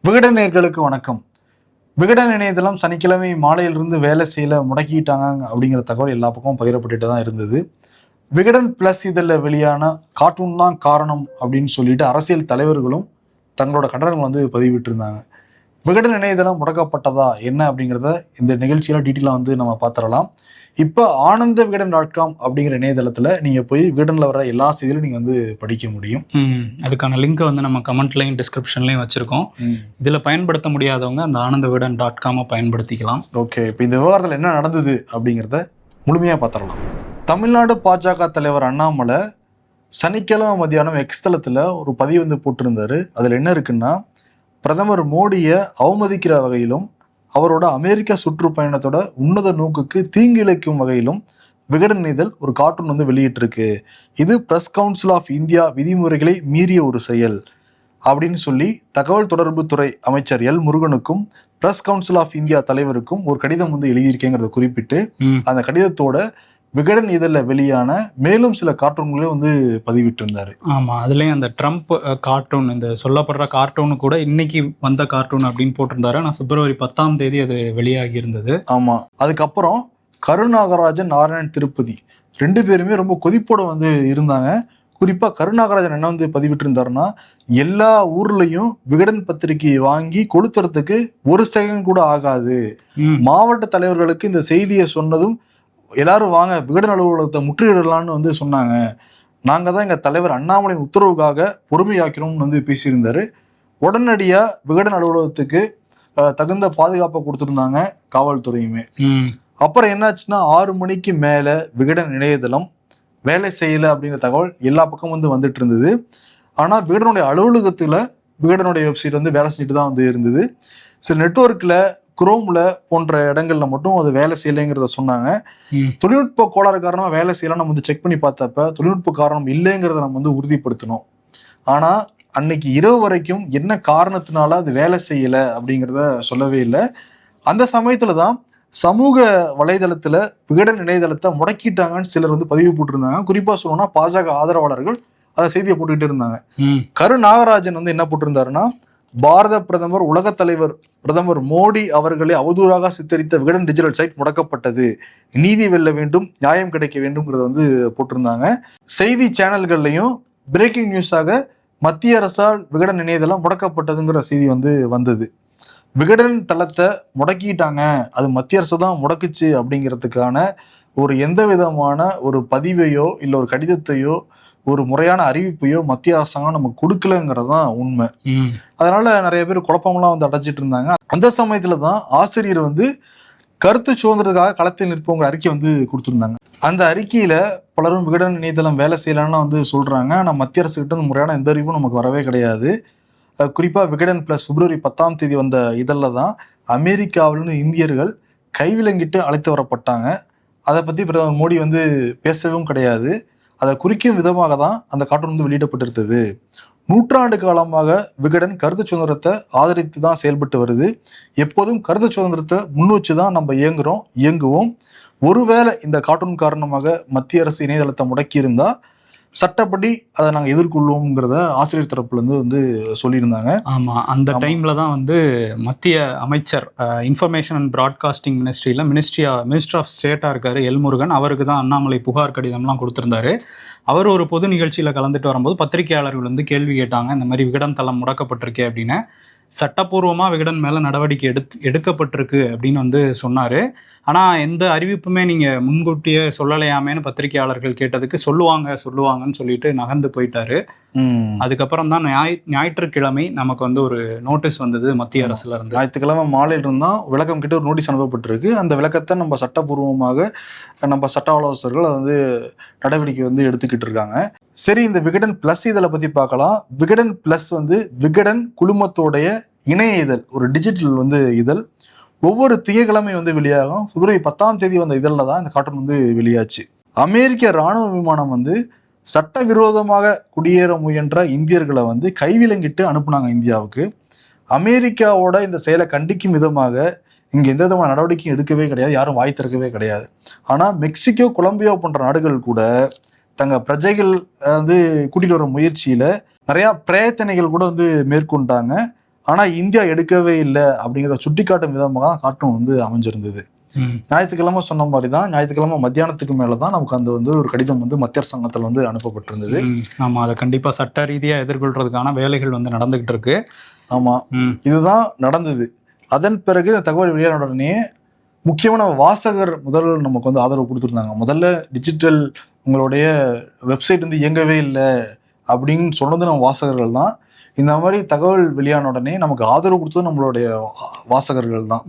விகடன் நேயர்களுக்கு வணக்கம். விகடன் இணையதளம் சனிக்கிழமை மாலையிலிருந்து வேலை செய்யல முடக்கிட்டாங்க அப்படிங்கிற தகவல் எல்லா பக்கமும் பகிரப்பட்டுட்டு தான் இருந்தது. விகடன் பிளஸ் இதழில் வெளியான கார்ட்டூன் தான் காரணம் அப்படின்னு சொல்லிட்டு அரசியல் தலைவர்களும் தங்களோட கண்டனங்கள் பதிவிட்டு இருந்தாங்க. விகடன் இணையதளம் முடக்கப்பட்டதா என்ன அப்படிங்கிறத இந்த நிகழ்ச்சியில டீட்டெயிலாக நம்ம பார்த்துடலாம். இப்போ ஆனந்த விகடன்.com அப்படிங்கிற இணையதளத்தில் நீங்கள் போய் விகடனில் வர எல்லா செய்தியிலும் நீங்கள் படிக்க முடியும். அதுக்கான லிங்கை நம்ம கமெண்ட்லையும் டிஸ்கிரிப்ஷன்லையும் வச்சுருக்கோம். இதில் பயன்படுத்த முடியாதவங்க அந்த ஆனந்த விகடன்.com பயன்படுத்திக்கலாம். ஓகே, இப்போ இந்த விவகாரத்தில் என்ன நடந்தது அப்படிங்கிறத முழுமையாக பார்த்துடலாம். தமிழ்நாடு பாஜக தலைவர் அண்ணாமலை சனிக்கிழமை மத்தியானம் எக்ஸ் தளத்தில் ஒரு பதிவு போட்டிருந்தாரு. அதில் என்ன இருக்குன்னா, பிரதமர் மோடியை அவமதிக்கிற வகையிலும் அவரோட அமெரிக்கா சுற்றுப்பயணத்தோட உன்னத நோக்குக்கு தீங்கு இழைக்கும் வகையிலும் விகடன் இதழ் ஒரு கார்ட்டூன் வெளியிட்டிருக்கு. இது பிரஸ் கவுன்சில் ஆஃப் இந்தியா விதிமுறைகளை மீறிய ஒரு செயல் அப்படின்னு சொல்லி தகவல் தொடர்பு துறை அமைச்சர் எல் முருகனுக்கும் பிரஸ் கவுன்சில் ஆஃப் இந்தியா தலைவருக்கும் ஒரு கடிதம் எழுதியிருக்கேங்கிறத குறிப்பிட்டு அந்த கடிதத்தோட விகடன் இதழில் வெளியான மேலும் சில கார்ட்டூன்களையும் பதிவிட்டு இருந்தாரு. ஆமா, அதுலயும் அந்த ட்ரம்ப் கார்ட்டூன், இந்த சொல்லப்படுற கார்ட்டூனு கூட இன்னைக்கு வந்த கார்ட்டூன் அப்படின்னு போட்டிருந்தாரு. ஆனால் February 10 அது வெளியாகி இருந்தது. ஆமா, அதுக்கப்புறம் கருநாகராஜன், நாராயண் திருப்பதி ரெண்டு பேருமே ரொம்ப கொதிப்போட இருந்தாங்க. குறிப்பா கருநாகராஜன் என்ன பதிவிட்டு இருந்தாருன்னா, எல்லா ஊர்லயும் விகடன் பத்திரிகையை வாங்கி கொளுத்துறதுக்கு ஒரு செகண்ட் கூட ஆகாது. மாவட்ட தலைவர்களுக்கு இந்த செய்தியை சொன்னதும் எல்லாரும் வாங்க விகடன் அலுவலகத்தை முற்றுகையிடலான்னு சொன்னாங்க. நாங்க தான் எங்க தலைவர் அண்ணாமலையின் உத்தரவுக்காக பொறுமையாக்கிறோம்னு பேசியிருந்தாரு. உடனடியா விகடன் அலுவலகத்துக்கு தகுந்த பாதுகாப்பை கொடுத்திருந்தாங்க காவல்துறையுமே. அப்புறம் என்னாச்சுன்னா, 6 மணிக்கு மேல விகடன் இணையதளம் வேலை செய்யல அப்படிங்கிற தகவல் எல்லா பக்கம் வந்துட்டு இருந்தது. ஆனா விகடனுடைய அலுவலகத்துல விகடனுடைய வெப்சைட் வேலை செஞ்சுட்டு தான் இருந்தது. சில நெட்வொர்க்ல, குரோம்ல போன்ற இடங்கள்ல மட்டும் அது வேலை செய்யலைங்கிறத சொன்னாங்க. தொழில்நுட்ப கோளாறு காரணமா வேலை செய்யலாம் நம்ம செக் பண்ணி பார்த்தப்ப தொழில்நுட்ப காரணம் இல்லைங்கிறத நம்ம உறுதிப்படுத்தணும். ஆனா அன்னைக்கு இரவு வரைக்கும் என்ன காரணத்தினால அது வேலை செய்யல அப்படிங்கிறத சொல்லவே இல்லை. அந்த சமயத்துலதான் சமூக வலைதளத்துல விகடன் இணையதளத்தை முடக்கிட்டாங்கன்னு சிலர் பதிவு போட்டிருந்தாங்க. குறிப்பா சொல்லணும்னா பாஜக ஆதரவாளர்கள் அந்த செய்தியை போட்டுக்கிட்டு இருந்தாங்க. கரு நாகராஜன் என்ன போட்டிருந்தாருன்னா, பாரத பிரதமர், உலக தலைவர் பிரதமர் மோடி அவர்களை அவதூறாக சித்தரித்த விகடன் டிஜிட்டல் சைட் முடக்கப்பட்டது, நீதி வெல்ல வேண்டும், நியாயம் கிடைக்க வேண்டும்ங்கிறத போட்டிருந்தாங்க. செய்தி சேனல்கள்லையும் பிரேக்கிங் நியூஸாக மத்திய அரசால் விகடன் இணையதளம் முடக்கப்பட்டதுங்கிற செய்தி வந்தது. விகடன் தளத்தை முடக்கிட்டாங்க, அது மத்திய அரசு தான் முடக்குச்சு அப்படிங்கிறதுக்கான ஒரு எந்த விதமான ஒரு பதிவையோ இல்லை ஒரு கடிதத்தையோ ஒரு முறையான அறிவிப்பையோ மத்திய அரசாங்கம் நமக்கு கொடுக்கலங்கிறது தான் உண்மை. அதனால நிறைய பேர் குழப்பம்லாம் அடைச்சிட்டு இருந்தாங்க. அந்த சமயத்துல தான் ஆசிரியர் கருத்து சுதந்திரத்துக்காக களத்தில் நிற்பவங்க அறிக்கை கொடுத்துருந்தாங்க. அந்த அறிக்கையில பலரும் விகடன் இணையதளம் வேலை செய்யலான்னு சொல்றாங்க. ஆனா மத்திய அரசு கிட்ட முறையான எந்த அறிவும் நமக்கு வரவே கிடையாது. குறிப்பா விகடன் பிளஸ் February 10 வந்த இதழில் தான் அமெரிக்காவிலிருந்து இந்தியர்கள் கைவிலங்கிட்டு அழைத்து வரப்பட்டாங்க. அதை பத்தி பிரதமர் மோடி பேசவும் கிடையாது. அதை குறிக்கும் விதமாக தான் அந்த கார்ட்டூன் வெளியிடப்பட்டிருந்தது. நூற்றாண்டு காலமாக விகடன் கருத்து சுதந்திரத்தை ஆதரித்து தான் செயல்பட்டு வருது. எப்போதும் கருத்து சுதந்திரத்தை முன் வச்சு தான் நம்ம இயங்குவோம். ஒருவேளை இந்த கார்ட்டூன் காரணமாக மத்திய அரசு இணையதளத்தை முடக்கி இருந்தா சட்டப்படி அதை நாங்கள் எதிர்கொள்வோம்ங்கிறத ஆசிரியர் தரப்புல இருந்து சொல்லியிருந்தாங்க. ஆமா, அந்த டைம்ல தான் மத்திய அமைச்சர் information and broadcasting minister of ஸ்டேட்டா இருக்காரு எல் முருகன். அவருக்கு தான் அண்ணாமலை புகார் கடிதம்லாம் கொடுத்திருந்தாரு. அவர் ஒரு பொது நிகழ்ச்சியில கலந்துட்டு வரும்போது பத்திரிகையாளர்கள் கேள்வி கேட்டாங்க, இந்த மாதிரி விகடன் தளம் முடக்கப்பட்டிருக்கே அப்படின்னு. சட்டப்பூர்வமா விகடன் மேல நடவடிக்கை எடுக்கப்பட்டிருக்கு அப்படின்னு சொன்னாரு. ஆனா எந்த அறிவிப்புமே நீங்க முன்கூட்டியே சொல்லலையாமேன்னு பத்திரிகையாளர்கள் கேட்டதுக்கு சொல்லுவாங்கன்னு சொல்லிட்டு நகர்ந்து போயிட்டாரு. அதுக்கப்புறம் தான் ஞாயிற்றுக்கிழமை நமக்கு ஒரு நோட்டீஸ் வந்தது மத்திய அரசுல இருந்து. ஞாயிற்றுக்கிழமை மாலையில இருந்தா விளக்கம் கிட்ட ஒரு நோட்டீஸ் அனுப்பப்பட்டிருக்கு. அந்த விளக்கத்தை நம்ம சட்டப்பூர்வமாக நம்ம சட்ட ஆலோசகர்கள் நடவடிக்கை எடுத்துக்கிட்டு இருக்காங்க. சரி, இந்த விகடன் பிளஸ் இதழை பத்தி பார்க்கலாம். விகடன் பிளஸ் விகடன் குழுமத்தோடைய இணைய இதழ், ஒரு டிஜிட்டல் இதழ். ஒவ்வொரு திங்கட்கிழமை வெளியாகும். February 10 வந்த இதழில் தான் இந்த கார்ட்டூன் வெளியாச்சு. அமெரிக்க இராணுவ விமானம் சட்டவிரோதமாக குடியேற முயன்ற இந்தியர்களை கைவிலங்கிட்டு அனுப்புனாங்க இந்தியாவுக்கு. அமெரிக்காவோட இந்த செயலை கண்டிக்கும் விதமாக இங்க எந்த விதமான நடவடிக்கையும் எடுக்கவே கிடையாது, யாரும் வாய் திறக்கவே கிடையாது. ஆனா மெக்சிகோ, கொலம்பியா போன்ற நாடுகள் கூட தங்க பிரஜைகள் கூட்டிட்டு வர முயற்சியில நிறைய பிரயத்தனைகள் கூட மேற்கொண்டாங்க. ஆனா இந்தியா எடுக்கவே இல்லை அப்படிங்கிறத சுட்டிக்காட்டும் விதமாக தான் கார்ட்டூன் வந்து அமைஞ்சிருந்தது. ஞாயிற்றுக்கிழமை சொன்ன மாதிரி தான், ஞாயிற்றுக்கிழமை மத்தியானத்துக்கு மேலதான் நமக்கு அந்த வந்து ஒரு கடிதம் வந்து மத்திய அரசாங்கத்தில் வந்து அனுப்பப்பட்டிருந்தது. ஆமா, அதை கண்டிப்பா சட்ட ரீதியா எதிர்கொள்றதுக்கான வேலைகள் வந்து நடந்துகிட்டு இருக்கு. ஆமா, இதுதான் நடந்தது. அதன் பிறகு இந்த தகவல் வெளியான உடனே முக்கியமான வாசகர் முதல் நமக்கு வந்து ஆதரவு கொடுத்துருந்தாங்க. முதல்ல டிஜிட்டல் உங்களுடைய வெப்சைட் வந்து இயங்கவே இல்லை அப்படின்னு சொன்னது நம்ம வாசகர்கள் தான். இந்த மாதிரி தகவல் வெளியான உடனே நமக்கு ஆதரவு கொடுத்தது நம்மளுடைய வாசகர்கள் தான்.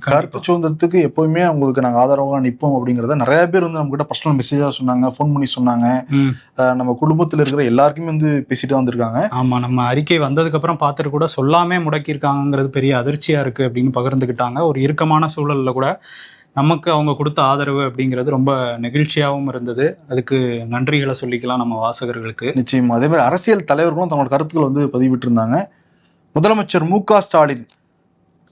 கருத்து சுதந்திரத்துக்கு எப்பவுமே அவங்களுக்கு நாங்கள் ஆதரவாக நிற்போம் அப்படிங்கிறத நிறைய பேர் வந்து நம்ம கிட்ட பர்சனல் மெசேஜா சொன்னாங்க, ஃபோன் பண்ணி சொன்னாங்க. நம்ம குடும்பத்தில் இருக்கிற எல்லாருக்குமே வந்து பேசிட்டு தான் வந்திருக்காங்க. ஆமா, நம்ம அறிக்கை வந்ததுக்கு அப்புறம் பார்த்துட்டு கூட சொல்லாமே முடக்கியிருக்காங்கிறது பெரிய அதிர்ச்சியா இருக்கு அப்படின்னு பகிர்ந்துக்கிட்டாங்க. ஒரு இறுக்கமான சூழல்ல கூட நமக்கு அவங்க கொடுத்த ஆதரவு அப்படிங்கிறது ரொம்ப நெகிழ்ச்சியாகவும் இருந்தது. அதுக்கு நன்றிகளை சொல்லிக்கலாம் நம்ம வாசகர்களுக்கு. நிச்சயமா. அதே மாதிரி அரசியல் தலைவர்களும் தங்களோட கருத்துக்களை வந்து பதிவிட்டு இருந்தாங்க. முதலமைச்சர் மு.க. ஸ்டாலின்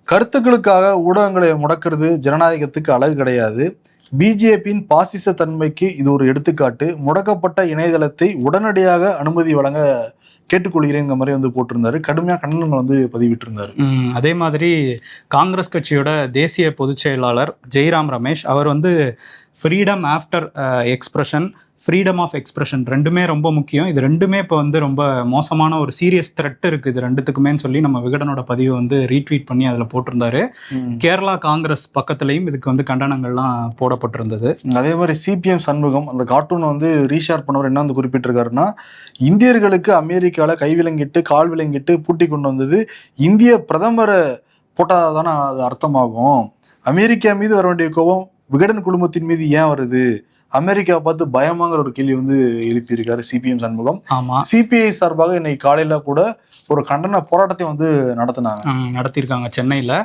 கருத்துக்களுக்காக ஊடகங்களை முடக்கிறது ஜனநாயகத்துக்கு அழகு கிடையாது, பிஜேபியின் பாசிச தன்மைக்கு இது ஒரு எடுத்துக்காட்டு, முடக்கப்பட்ட இணையதளத்தை உடனடியாக அனுமதி வழங்க கேட்டுக்கொள்கிறேங்கிற மாதிரி வந்து போட்டிருந்தாரு. கடுமையாக கண்டனங்கள் வந்து பதிவிட்டு இருந்தாரு. அதே மாதிரி காங்கிரஸ் கட்சியோட தேசிய பொதுச் செயலாளர் ஜெய்ராம் ரமேஷ் அவர் வந்து freedom after expression, freedom of expression ரெண்டுமே ரொம்ப முக்கியம், இது ரெண்டுமே இப்போ வந்து ரொம்ப மோசமான ஒரு சீரியஸ் த்ரெட் இருக்குது இது ரெண்டுத்துக்குமே சொல்லி நம்ம விகடனோட பதிவை வந்து ரீட்வீட் பண்ணி அதில் போட்டிருந்தாரு. கேரளா காங்கிரஸ் பக்கத்துலையும் இதுக்கு வந்து கண்டனங்கள்லாம் போடப்பட்டிருந்தது. அதே மாதிரி சிபிஎம் சண்முகம் அந்த கார்ட்டூனை வந்து ரீஷேர் பண்ணவர் என்ன வந்து குறிப்பிட்டிருக்காருன்னா, இந்தியர்களுக்கு அமெரிக்காவில் கைவிலங்கிட்டு கால் விலங்கிட்டு பூட்டி கொண்டு வந்தது இந்திய பிரதமரை போட்டாதானே அது அர்த்தமாகும், அமெரிக்கா மீது வர வேண்டிய கோபம் விகடன் குடும்பத்தின் மீது ஏன் வருது, அமெரிக்கா பார்த்து பயமாங்கிற ஒரு கேள்வி வந்து எழுப்பியிருக்காரு சிபிஎம் சண்முகம். சிபிஐ சார்பாக இன்னைக்கு காலையில கூட ஒரு கண்டன போராட்டத்தை வந்து நடத்தியிருக்காங்க சென்னையில்.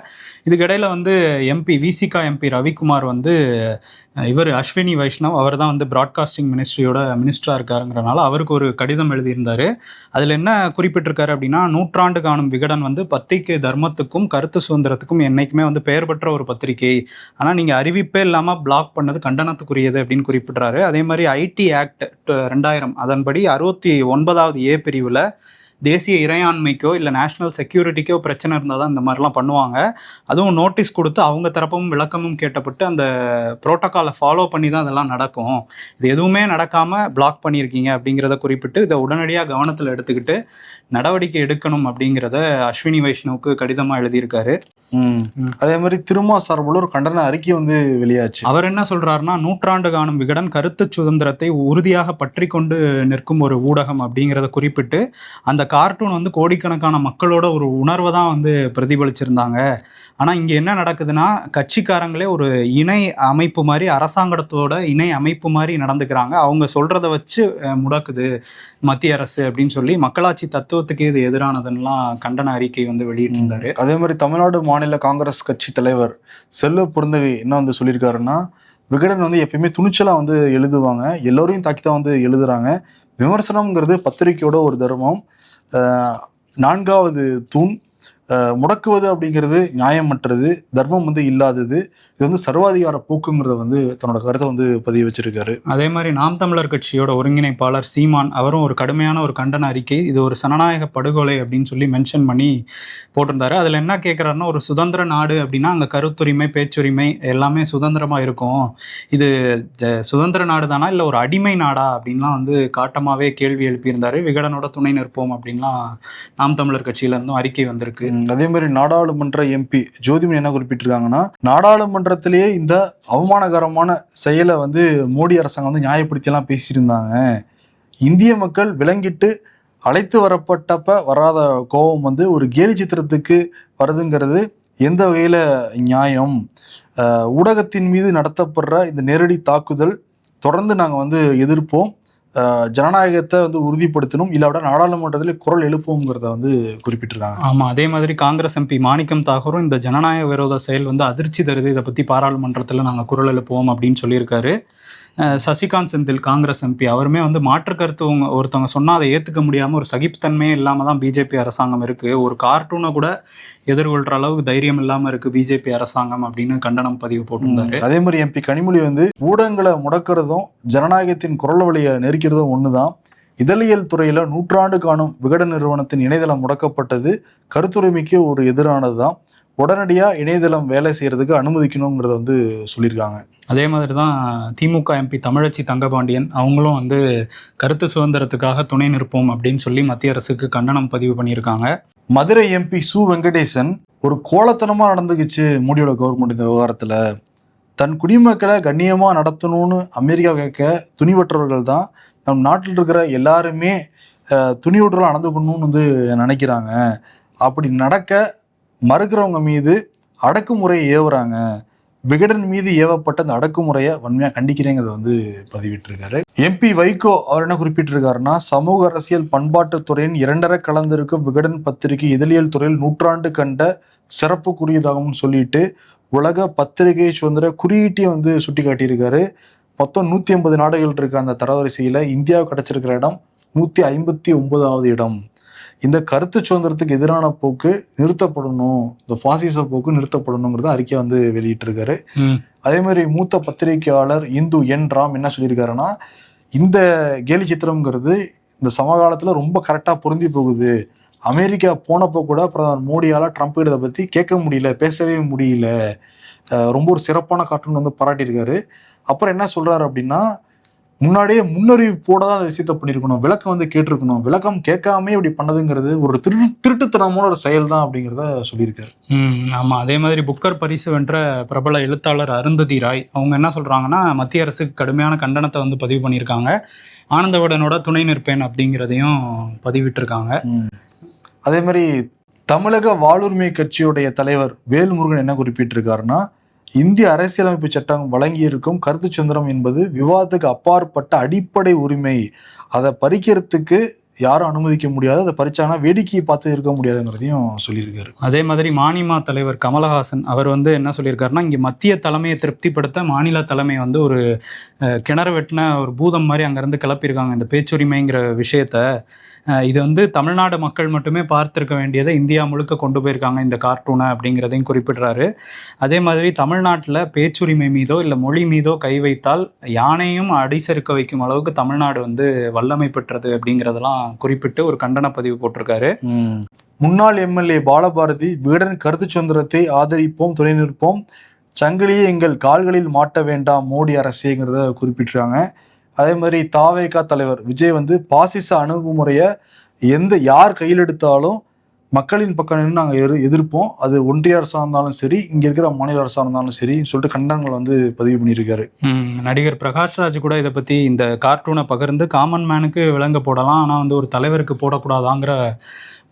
இதுக்கிடையில வந்து எம்பி விசிகா எம்பி ரவிக்குமார் வந்து இவர் அஸ்வினி வைஷ்ணவ் அவர் தான் வந்து ப்ராட்காஸ்டிங் மினிஸ்ட்ரியோட மினிஸ்டராக இருக்காருங்கிறனால அவருக்கு ஒரு கடிதம் எழுதியிருந்தாரு. அதில் என்ன குறிப்பிட்டிருக்காரு அப்படின்னா, நூற்றாண்டு காணும் விகடன் வந்து பத்திரிகை தர்மத்துக்கும் கருத்து சுதந்திரத்துக்கும் என்னைக்குமே வந்து பெயர் பெற்ற ஒரு பத்திரிகை, ஆனால் நீங்கள் அறிவிப்பே இல்லாமல் பிளாக் பண்ணது கண்டனத்துக்குரியது அப்படின்னு குறிப்பிட்றாரு. அதே மாதிரி ஐடி ஆக்ட் 2000 அதன்படி 69வது ஏ பிரிவில் தேசிய இறையாண்மைக்கோ இல்லை நேஷனல் செக்யூரிட்டிக்கோ பிரச்சனை இருந்தால் தான் இந்த மாதிரிலாம் பண்ணுவாங்க. அதுவும் நோட்டீஸ் கொடுத்து அவங்க தரப்பும் விளக்கமும் கேட்டப்பட்டு அந்த ப்ரோட்டோக்காலை ஃபாலோ பண்ணி தான் அதெல்லாம் நடக்கும். இது எதுவுமே நடக்காமல் பிளாக் பண்ணியிருக்கீங்க அப்படிங்கிறத குறிப்பிட்டு இதை உடனடியாக கவனத்தில் எடுத்துக்கிட்டு நடவடிக்கை எடுக்கணும் அப்படிங்கிறத அஸ்வினி வைஷ்ணவுக்கு கடிதமாக எழுதியிருக்காரு. அதே மாதிரி திருமா சார்பில் ஒரு கண்டன அறிக்கை வந்து வெளியாச்சு. அவர் என்ன சொல்றாருன்னா, நூற்றாண்டு காணும் விகடன் கருத்து சுதந்திரத்தை உறுதியாக பற்றி கொண்டு நிற்கும் ஒரு ஊடகம் அப்படிங்கிறத குறிப்பிட்டு அந்த கார்ட்டூன் வந்து கோடிக்கணக்கான மக்களோட ஒரு உணர்வை தான் வந்து பிரதிபலிச்சிருந்தாங்க. ஆனால் இங்கே என்ன நடக்குதுன்னா, கட்சிக்காரங்களே ஒரு இணை அமைப்பு மாதிரி அரசாங்கத்தோட இணை அமைப்பு மாதிரி நடந்துக்கிறாங்க, அவங்க சொல்றத வச்சு முடக்குது மத்திய அரசு அப்படின்னு சொல்லி மக்களாட்சி தத்துவத்துக்கு இது எதிரானதுன்னெலாம் கண்டன அறிக்கை வந்து வெளியிட்டிருந்தாரு. அதே மாதிரி தமிழ்நாடு மாநில காங்கிரஸ் கட்சி தலைவர் செல்வ பொருந்தகை என்ன வந்து சொல்லியிருக்காருன்னா, விகடன் வந்து எப்பயுமே துணிச்சலாக வந்து எழுதுவாங்க, எல்லோரையும் தாக்கி தான் வந்து எழுதுறாங்க, விமர்சனம்ங்கிறது பத்திரிகையோட ஒரு தர்மம், 4வது தூண், முடக்குவது அப்படிங்கிறது நியாயமற்றது, தர்மம் வந்து இல்லாதது, இது வந்து சர்வாதிகார போக்குங்கிறத வந்து தன்னோட கருத்தை வந்து பதிவு வச்சிருக்காரு. அதே மாதிரி நாம் தமிழர் கட்சியோட ஒருங்கிணைப்பாளர் சீமான் அவரும் ஒரு கடுமையான ஒரு கண்டன அறிக்கை, இது ஒரு சனநாயக படுகொலை அப்படின்னு சொல்லி மென்ஷன் பண்ணி போட்டிருந்தாரு. அதில் என்ன கேட்குறாருன்னா, ஒரு சுதந்திர நாடு அப்படின்னா அங்கே கருத்துரிமை பேச்சுரிமை எல்லாமே சுதந்திரமாக இருக்கும், இது சுதந்திர நாடு தானா இல்லை ஒரு அடிமை நாடா அப்படின்லாம் வந்து காட்டமாகவே கேள்வி எழுப்பியிருந்தாரு. விகடனோட துணை நிற்போம் அப்படின்லாம் நாம் தமிழர் கட்சியிலேருந்தும் அறிக்கை வந்திருக்கு. அதே மாதிரி நாடாளுமன்ற எம்பி ஜோதிமணி என்ன குறிப்பிட்டிருக்காங்கன்னா, நாடாளுமன்றத்திலேயே இந்த அவமானகரமான செயலை வந்து மோடி அரசாங்கம் வந்து நியாயப்படுத்தியெல்லாம் பேசியிருந்தாங்க, இந்திய மக்கள் விலங்கிட்டு அழைத்து வரப்பட்டப்ப வராத கோபம் வந்து ஒரு கேலி சித்திரத்துக்கு வருதுங்கிறது எந்த வகையில நியாயம், ஊடகத்தின் மீது நடத்தப்படுற இந்த நேரடி தாக்குதல் தொடர்ந்து நாங்கள் வந்து எதிர்ப்போம், ஜனநாயகத்தை வந்து உறுதிப்படுத்தணும், இல்லாவிட நாடாளுமன்றத்தில் குரல் எழுப்போங்கிறத வந்து குறிப்பிட்டிருக்காங்க. ஆமாம், அதே மாதிரி காங்கிரஸ் எம்பி மாணிக்கம் தாகூரும் இந்த ஜனநாயக விரோத செயல் வந்து அதிர்ச்சி தருது, இதை பற்றி பாராளுமன்றத்தில் நாங்கள் குரல் எழுப்புவோம் அப்படின்னு சொல்லியிருக்காரு. சசிகாந்த் செந்தில் காங்கிரஸ் எம்பி அவருமே வந்து மாற்று கருத்து ஒருத்தவங்க சொன்னால் அதை ஏற்றுக்க முடியாமல் ஒரு சகிப்புத்தன்மையே இல்லாமல் தான் பிஜேபி அரசாங்கம் இருக்குது, ஒரு கார்ட்டூனை கூட எதிர்கொள்கிற அளவுக்கு தைரியம் இல்லாமல் இருக்குது பிஜேபி அரசாங்கம் அப்படின்னு கண்டனம் பதிவு போட்டிருந்தாரு. அதே மாதிரி எம்பி கனிமொழி வந்து ஊடகங்களை முடக்கிறதும் ஜனநாயகத்தின் குரல் வழியை நெருக்கிறதும் ஒன்று தான், இதழியல் துறையில நூற்றாண்டு காணும் விகடன் நிறுவனத்தின் இணையதளம் முடக்கப்பட்டது கருத்துரிமைக்கு ஒரு எதிரானது தான். உடனடியா இணையதளம் வேலை செய்யறதுக்கு அனுமதிக்கணுங்கிறத வந்து சொல்லியிருக்காங்க. அதே மாதிரி தான் திமுக எம்பி தமிழச்சி தங்கபாண்டியன் அவங்களும் வந்து கருத்து சுதந்திரத்துக்காக துணை நிற்போம் அப்படின்னு சொல்லி மத்திய அரசுக்கு கண்டனம் பதிவு பண்ணியிருக்காங்க. மதுரை எம்பி சு வெங்கடேசன் ஒரு கோலத்தனமா நடந்துக்குச்சு மோடியோட கவர்மெண்ட் இந்த விவகாரத்துல, தன் குடிமக்களை கண்ணியமா நடத்தணும்னு அமெரிக்கா கேட்க துணிவற்றவர்கள் தான் நம் நாட்டில் இருக்கிற எல்லாருமே துணிவுற்றலாம் நடந்துக்கணும்னு வந்து நினைக்கிறாங்க. அப்படி நடக்க மறுக்கிறவங்க மீது அடக்குமுறையை ஏவுறாங்க. விகடன் மீது ஏவப்பட்ட அந்த அடக்குமுறையை வன்மையா கண்டிக்கிறேங்கிறத வந்து பதிவிட்டிருக்காரு. எம்பி வைகோ அவர் என்ன குறிப்பிட்டிருக்காருன்னா, சமூக அரசியல் பண்பாட்டுத் துறையின் 2.5 கலந்திருக்கும் விகடன் பத்திரிகை இதழியல் துறையில் நூற்றாண்டு கண்ட சிறப்புக்குரியதாகவும் சொல்லிட்டு உலக பத்திரிகை சுதந்திர குறியீட்டையும் வந்து சுட்டி காட்டியிருக்காரு. மொத்தம் 150 நாடுகள் இருக்க அந்த தரவரிசையில இந்தியாவுக்கு கிடைச்சிருக்கிற இடம் 159வது இடம். இந்த கருத்து சுதந்திரத்துக்கு எதிரான போக்கு நிறுத்தப்படணும், இந்த பாசிச போக்கு நிறுத்தப்படணுங்கிறத அறிக்கை வந்து வெளியிட்டிருக்காரு. அதே மாதிரி மூத்த பத்திரிகையாளர் இந்து என் ராம் என்ன சொல்லியிருக்காருன்னா, இந்த கேலி சித்திரம்ங்கிறது இந்த சமகாலத்துல ரொம்ப கரெக்டா பொருந்தி போகுது. அமெரிக்கா போனப்போ கூட பிரதமர் மோடியால ட்ரம்ப் இதை பத்தி கேட்க முடியல, பேசவே முடியல, ரொம்ப ஒரு சிறப்பான கார்ட்டூன் வந்து பாராட்டியிருக்காரு. அப்புறம் என்ன சொல்றாரு அப்படின்னா, முன்னாடியே முன்னறிவிப்போட தான் அந்த விஷயத்த பண்ணியிருக்கணும், விளக்கம் வந்து கேட்டிருக்கணும், விளக்கம் கேட்காம இப்படி பண்ணதுங்கிறது ஒரு திருட்டுத்தனமான ஒரு செயல் தான் அப்படிங்கிறத சொல்லியிருக்காரு. ஆமா, அதே மாதிரி புக்கர் பரிசு வென்ற பிரபல எழுத்தாளர் அருந்ததி ராய் அவங்க என்ன சொல்றாங்கன்னா, மத்திய அரசுக்கு கடுமையான கண்டனத்தை வந்து பதிவு பண்ணியிருக்காங்க. ஆனந்தவிடனோட துணை நிற்பேன் அப்படிங்கிறதையும் பதிவிட்டிருக்காங்க. அதே மாதிரி தமிழக வாழ்வுரிமை கட்சியுடைய தலைவர் வேல்முருகன் என்ன குறிப்பிட்டிருக்காருன்னா, இந்திய அரசியலமைப்பு சட்டம் வழங்கியிருக்கும் கருத்து சுதந்திரம் என்பது விவாதத்துக்கு அப்பாற்பட்ட அடிப்படை உரிமை. அதை பறிக்கிறதுக்கு யாரும் அனுமதிக்க முடியாது, அதை பறிச்சாங்கன்னா வேடிக்கையை பார்த்து இருக்க முடியாதுங்கிறதையும் சொல்லியிருக்காரு. அதே மாதிரி மாநிமா தலைவர் கமலஹாசன் அவர் வந்து என்ன சொல்லியிருக்காருன்னா, இங்கே மத்திய தலைமையை திருப்திப்படுத்த மாநில தலைமை வந்து ஒரு கிணறு வெட்டின ஒரு பூதம் மாதிரி அங்கேருந்து கிளப்பியிருக்காங்க இந்த பேச்சுரிமைங்கிற விஷயத்த. இது வந்து தமிழ்நாடு மக்கள் மட்டுமே பார்த்துருக்க வேண்டியதை இந்தியா முழுக்க கொண்டு போயிருக்காங்க இந்த கார்ட்டூனை அப்படிங்கிறதையும் குறிப்பிடுறாரு. அதே மாதிரி தமிழ்நாட்டில் பேச்சுரிமை மீதோ இல்லை மொழி மீதோ கை வைத்தால் யானையும் அடிசறுக்க வைக்கும் அளவுக்கு தமிழ்நாடு வந்து வல்லமை பெற்றது அப்படிங்கிறதெல்லாம் குறிப்பிட்டு ஒரு கண்டன பதிவு போட்டிருக்காரு. முன்னாள் எம்எல்ஏ பாலபாரதி விகடன் கருத்து சுதந்திரத்தை ஆதரிப்போம், துணை நிற்போம், சங்கிலியே எங்கள் கால்களில் மாட்ட வேண்டாம் மோடி அரசேங்கிறத குறிப்பிட்டிருக்காங்க. அதே மாதிரி தாவேகா தலைவர் விஜய் வந்து பாசிச அணுகுமுறையை யார் கையில் எடுத்தாலும் மக்களின் பக்கம் நின்று நாங்கள் எதிர்ப்போம், அது ஒன்றிய அரசாக இருந்தாலும் சரி, இங்கே இருக்கிற மாநில அரசாக இருந்தாலும் சரி சொல்லிட்டு கண்டனங்கள் வந்து பதிவு பண்ணியிருக்காரு. நடிகர் பிரகாஷ்ராஜ் கூட இதை பற்றி இந்த கார்ட்டூனை பகிர்ந்து காமன் மேனுக்கு விளங்க போடலாம், ஆனால் வந்து ஒரு தலைவருக்கு போடக்கூடாதாங்கிற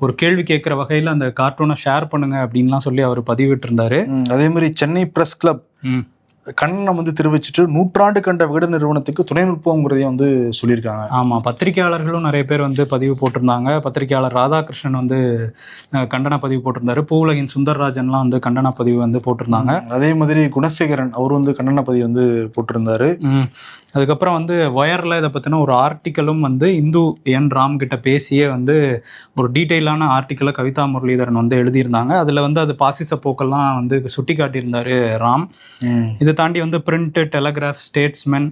ஒரு கேள்வி கேட்குற வகையில் அந்த கார்ட்டூனை ஷேர் பண்ணுங்க அப்படின்லாம் சொல்லி அவர் பதிவிட்டு இருந்தாரு. அதே மாதிரி சென்னை பிரஸ் கிளப் கண்டனம் வந்து தெரிவிச்சுட்டு நூற்றாண்டு கண்ட விகடன் நிறுவனத்துக்கு துணை நிற்போங்கிறதையும் வந்து சொல்லியிருக்காங்க. ஆமாம், பத்திரிகையாளர்களும் நிறைய பேர் வந்து பதிவு போட்டிருந்தாங்க. பத்திரிகையாளர் ராதாகிருஷ்ணன் வந்து கண்டன பதிவு போட்டிருந்தாரு. பூவுலகின் சுந்தர்ராஜன்லாம் வந்து கண்டன பதிவு வந்து போட்டிருந்தாங்க. அதே மாதிரி குணசேகரன் அவர் வந்து கண்டன பதிவு வந்து போட்டிருந்தாரு. அதுக்கப்புறம் வந்து ஒயரில் இதை பற்றின ஒரு ஆர்டிக்கலும் வந்து இந்து என் ராம் கிட்ட பேசியே வந்து ஒரு டீட்டெயிலான ஆர்டிக்கலை கவிதா முரளிதரன் வந்து எழுதியிருந்தாங்க. அதில் வந்து அது பாசிச போக்கெல்லாம் வந்து சுட்டி காட்டியிருந்தாரு ராம். இதை தாண்டி வந்து Print, Telegraph, Statesman,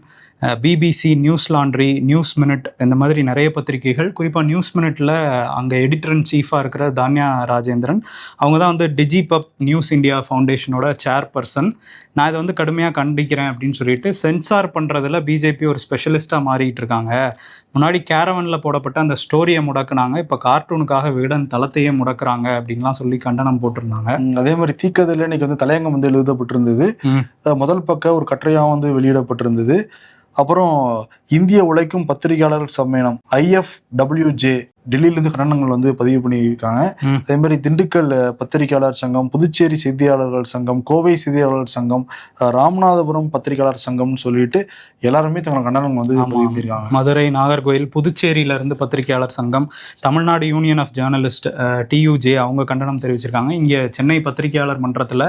BBC, Newslaundry, News Minute இந்த மாதிரி நிறைய பத்திரிகைகள், குறிப்பாக நியூஸ் மினிட்டில் அங்கே எடிட்டர் இன் சீஃபாக இருக்கிற தானியா ராஜேந்திரன் அவங்க தான் வந்து டிஜிபப் நியூஸ் இந்தியா ஃபவுண்டேஷனோட சேர்பர்சன். நான் இதை வந்து கடுமையாக கண்டிக்கிறேன் அப்படின்னு சொல்லிட்டு சென்சார் பண்ணுறதுல பிஜேபி ஒரு ஸ்பெஷலிஸ்ட்டாக மாறிட்டு இருக்காங்க. முன்னாடி கேரவனில் போடப்பட்ட அந்த ஸ்டோரியை முடக்குனாங்க, இப்போ கார்ட்டூனுக்காக விகடன் தளத்தையே முடக்குறாங்க அப்படின்லாம் சொல்லி கண்டனம் போட்டிருந்தாங்க. அதே மாதிரி தீக்கதில் இன்னைக்கு வந்து தலையங்கம் வந்து எழுதப்பட்டிருந்தது. முதல் பக்கம் ஒரு கட்டுரையாக வந்து வெளியிடப்பட்டிருந்தது. அப்புறம் இந்திய உழைக்கும் பத்திரிகையாளர்கள் சம்மேளனம் IFWJ டெல்லியிலிருந்து கண்டனங்கள் வந்து பதிவு பண்ணியிருக்காங்க. அதே மாதிரி திண்டுக்கல் பத்திரிகையாளர் சங்கம், புதுச்சேரி செய்தியாளர்கள் சங்கம், கோவை செய்தியாளர்கள் சங்கம், ராமநாதபுரம் பத்திரிகையாளர் சங்கம்னு சொல்லிட்டு எல்லாருமே தங்களோட கண்டனம் வந்து பதிவு பண்ணியிருக்காங்க. மதுரை, நாகர்கோவில், புதுச்சேரியிலிருந்து பத்திரிகையாளர் சங்கம், Tamil Nadu union of journalist TUJ அவங்க கண்டனம் தெரிவிச்சிருக்காங்க. இங்கே சென்னை பத்திரிகையாளர் மன்றத்தில்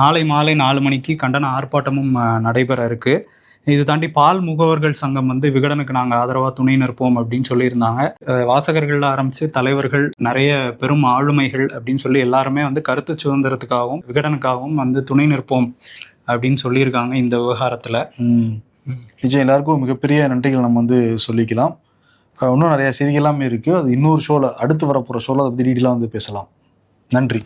நாளை மாலை 4 மணிக்கு கண்டன ஆர்ப்பாட்டமும் நடைபெற இருக்கு. இது தாண்டி பால் முகவர்கள் சங்கம் வந்து விகடனுக்கு நாங்கள் ஆதரவாக துணை நிற்போம் அப்படின்னு சொல்லியிருந்தாங்க. வாசகர்கள் ஆரம்பித்து தலைவர்கள், நிறைய பெரும் ஆளுமைகள் அப்படின்னு சொல்லி எல்லாருமே வந்து கருத்து சுதந்திரத்துக்காகவும் விகடனுக்காகவும் வந்து துணை நிற்போம் அப்படின்னு சொல்லியிருக்காங்க இந்த விவகாரத்தில். விஜய், எல்லாருக்கும் மிகப்பெரிய நன்றிகள் நம்ம வந்து சொல்லிக்கலாம். இன்னும் நிறைய செய்திகள் எல்லாமே இருக்குது. அது இன்னொரு ஷோவில், அடுத்து வரப்போகிற ஷோவில் அதை பற்றி டீட்டெயிலாக வந்து பேசலாம். நன்றி.